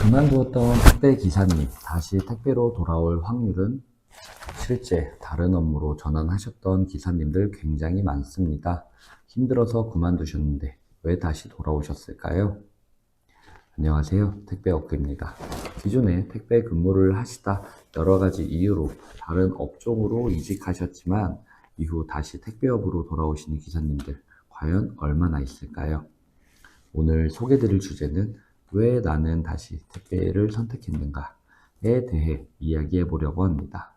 그만두었던 택배 기사님, 다시 택배로 돌아올 확률은 실제 다른 업무로 전환하셨던 기사님들 굉장히 많습니다. 힘들어서 그만두셨는데 왜 다시 돌아오셨을까요? 안녕하세요. 택배업계입니다. 기존에 택배 근무를 하시다 여러 가지 이유로 다른 업종으로 이직하셨지만 이후 다시 택배업으로 돌아오시는 기사님들 과연 얼마나 있을까요? 오늘 소개드릴 주제는 왜 나는 다시 택배를 선택했는가에 대해 이야기해 보려고 합니다.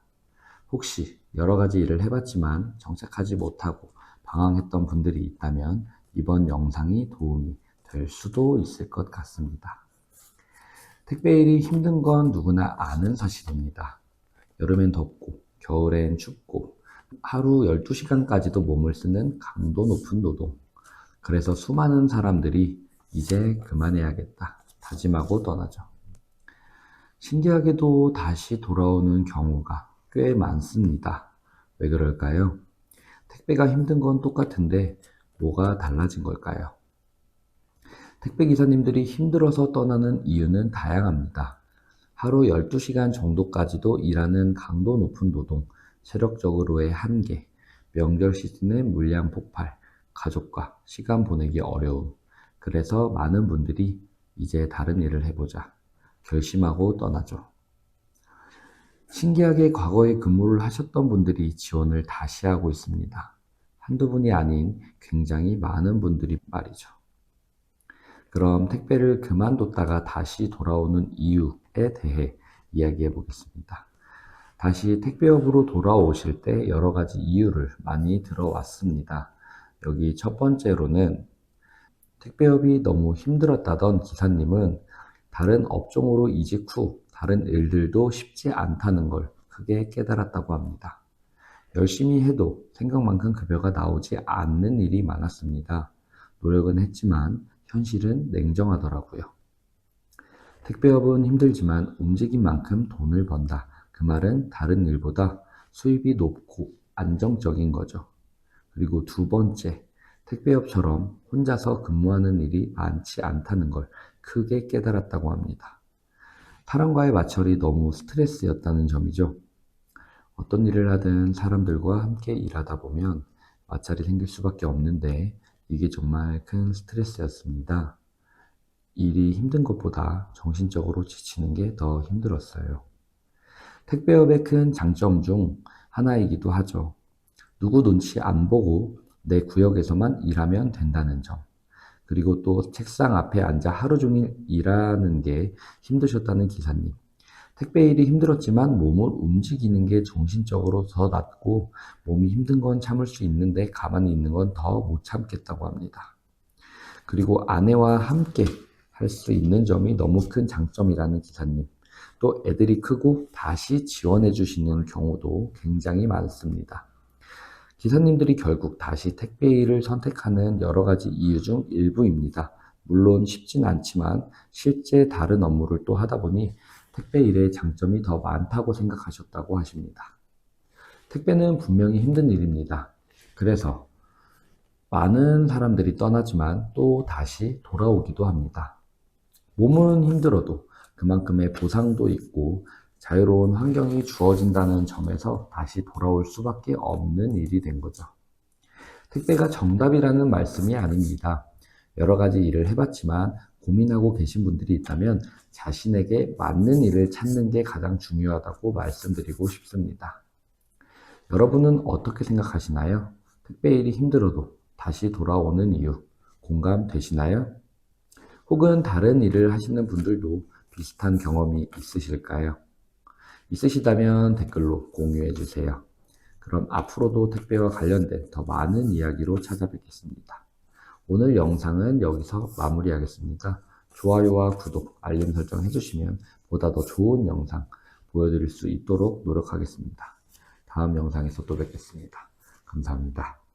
혹시 여러 가지 일을 해봤지만 정착하지 못하고 방황했던 분들이 있다면 이번 영상이 도움이 될 수도 있을 것 같습니다. 택배 일이 힘든 건 누구나 아는 사실입니다. 여름엔 덥고 겨울엔 춥고 하루 12시간까지도 몸을 쓰는 강도 높은 노동. 그래서 수많은 사람들이 이제 그만해야겠다 다짐하고 떠나죠. 신기하게도 다시 돌아오는 경우가 꽤 많습니다. 왜 그럴까요? 택배가 힘든 건 똑같은데 뭐가 달라진 걸까요? 택배 기사님들이 힘들어서 떠나는 이유는 다양합니다. 하루 12시간 정도까지도 일하는 강도 높은 노동, 체력적으로의 한계, 명절 시즌의 물량 폭발, 가족과 시간 보내기 어려움. 그래서 많은 분들이 이제 다른 일을 해보자 결심하고 떠나죠. 신기하게 과거에 근무를 하셨던 분들이 지원을 다시 하고 있습니다. 한두 분이 아닌 굉장히 많은 분들이 말이죠. 그럼 택배를 그만뒀다가 다시 돌아오는 이유에 대해 이야기해 보겠습니다. 다시 택배업으로 돌아오실 때 여러 가지 이유를 많이 들어왔습니다. 여기 첫 번째로는 택배업이 너무 힘들었다던 기사님은 다른 업종으로 이직 후 다른 일들도 쉽지 않다는 걸 크게 깨달았다고 합니다. 열심히 해도 생각만큼 급여가 나오지 않는 일이 많았습니다. 노력은 했지만 현실은 냉정하더라고요. 택배업은 힘들지만 움직인 만큼 돈을 번다. 그 말은 다른 일보다 수입이 높고 안정적인 거죠. 그리고 두 번째, 택배업처럼 혼자서 근무하는 일이 많지 않다는 걸 크게 깨달았다고 합니다. 사람과의 마찰이 너무 스트레스였다는 점이죠. 어떤 일을 하든 사람들과 함께 일하다 보면 마찰이 생길 수밖에 없는데 이게 정말 큰 스트레스였습니다. 일이 힘든 것보다 정신적으로 지치는 게 더 힘들었어요. 택배업의 큰 장점 중 하나이기도 하죠. 누구 눈치 안 보고 내 구역에서만 일하면 된다는 점. 그리고 또 책상 앞에 앉아 하루 종일 일하는 게 힘드셨다는 기사님. 택배 일이 힘들었지만 몸을 움직이는 게 정신적으로 더 낫고 몸이 힘든 건 참을 수 있는데 가만히 있는 건 더 못 참겠다고 합니다. 그리고 아내와 함께 할 수 있는 점이 너무 큰 장점이라는 기사님. 또 애들이 크고 다시 지원해 주시는 경우도 굉장히 많습니다. 기사님들이 결국 다시 택배 일을 선택하는 여러 가지 이유 중 일부입니다. 물론 쉽진 않지만 실제 다른 업무를 또 하다 보니 택배 일의 장점이 더 많다고 생각하셨다고 하십니다. 택배는 분명히 힘든 일입니다. 그래서 많은 사람들이 떠나지만 또 다시 돌아오기도 합니다. 몸은 힘들어도 그만큼의 보상도 있고 자유로운 환경이 주어진다는 점에서 다시 돌아올 수밖에 없는 일이 된 거죠. 택배가 정답이라는 말씀이 아닙니다. 여러 가지 일을 해봤지만 고민하고 계신 분들이 있다면 자신에게 맞는 일을 찾는 게 가장 중요하다고 말씀드리고 싶습니다. 여러분은 어떻게 생각하시나요? 택배 일이 힘들어도 다시 돌아오는 이유 공감되시나요? 혹은 다른 일을 하시는 분들도 비슷한 경험이 있으실까요? 있으시다면 댓글로 공유해 주세요. 그럼 앞으로도 택배와 관련된 더 많은 이야기로 찾아뵙겠습니다. 오늘 영상은 여기서 마무리하겠습니다. 좋아요와 구독, 알림 설정 해주시면 보다 더 좋은 영상 보여드릴 수 있도록 노력하겠습니다. 다음 영상에서 또 뵙겠습니다. 감사합니다.